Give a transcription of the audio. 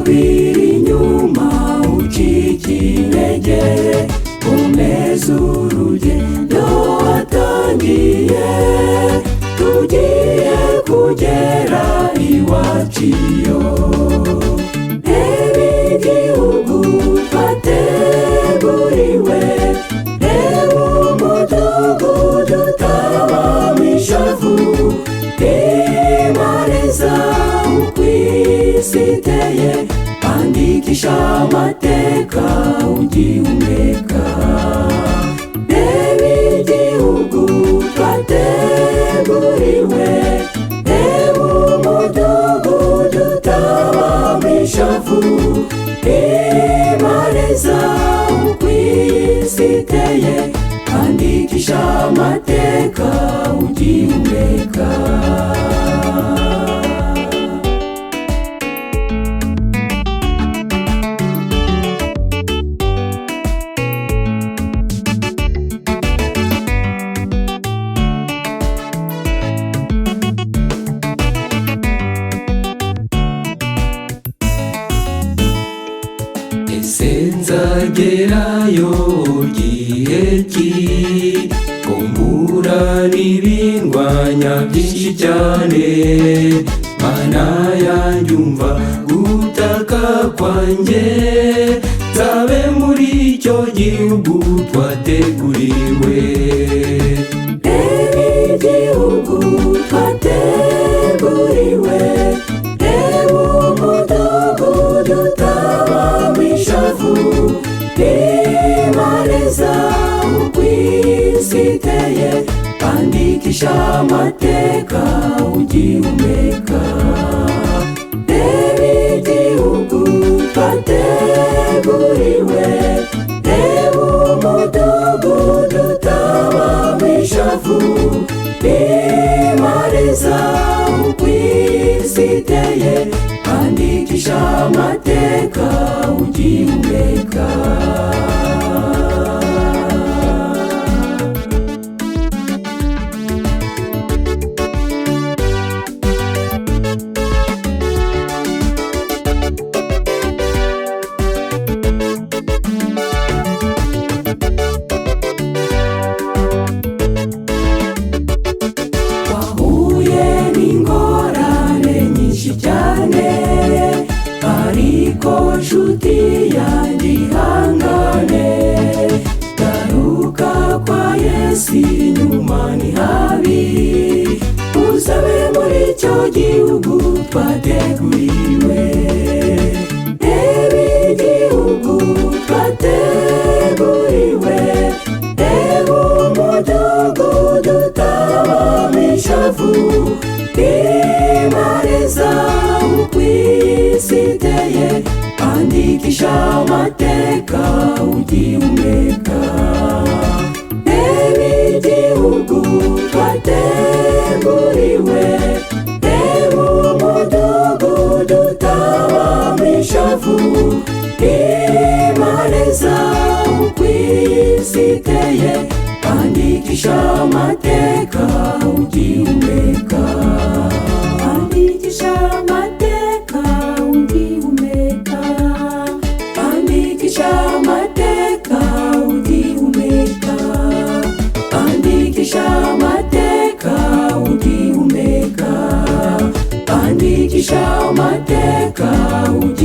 usubira inyuma ucika intege, komeza urugendo watangiye, tugiye kugera iwacu iyo. Reba igihugu twateguriwe, reba umudugudu utabamo ishavu, imaneza uko isi iteye, andikisha amateka ugihumeka. Reba igihugu twateguriwe, reba umudugudu utabamo ishavu, imaneza uko isi iteye, andikisha amateka ugihumeka. Ese nzagerayo gihe ki, ko mbura n'ibindwanya byinshi cyane? Mana yanjye umva gutaka kwanjye, nzabe muri icyo gihugu twateguriwe. Reba igihugu twateguriwe, reba umudugudu utabamo ishavu, imaneza uko isi iteye, andikisha amateka ugihumeka. Reba igihugu twateguriwe, reba umudugudu utabamo ishavu, imaneza uko isi iteye, andikisha amateka ugihumeka. Wahuye n'ingorane nyinshi cyane, ariko nshuti yanjye ihangane, garuka kwa Yesu inyuma ni habi, uzabe muri icyo gihugu twateguriwe. Reba igihugu twateguriwe, reba umudugudu utabamo ishavu, imaneza uko isi iteye, andikisha amateka ugihumeka. Reba igihugu twateguriwe, reba umudugudu utabamo ishavu, imaneza uko isi iteye, andikisha amateka ugihumeka. Andikisha amateka ugihumeka, andikisha amateka ugihumeka, andikisha amateka ugihumeka, andikisha amateka ugihumeka.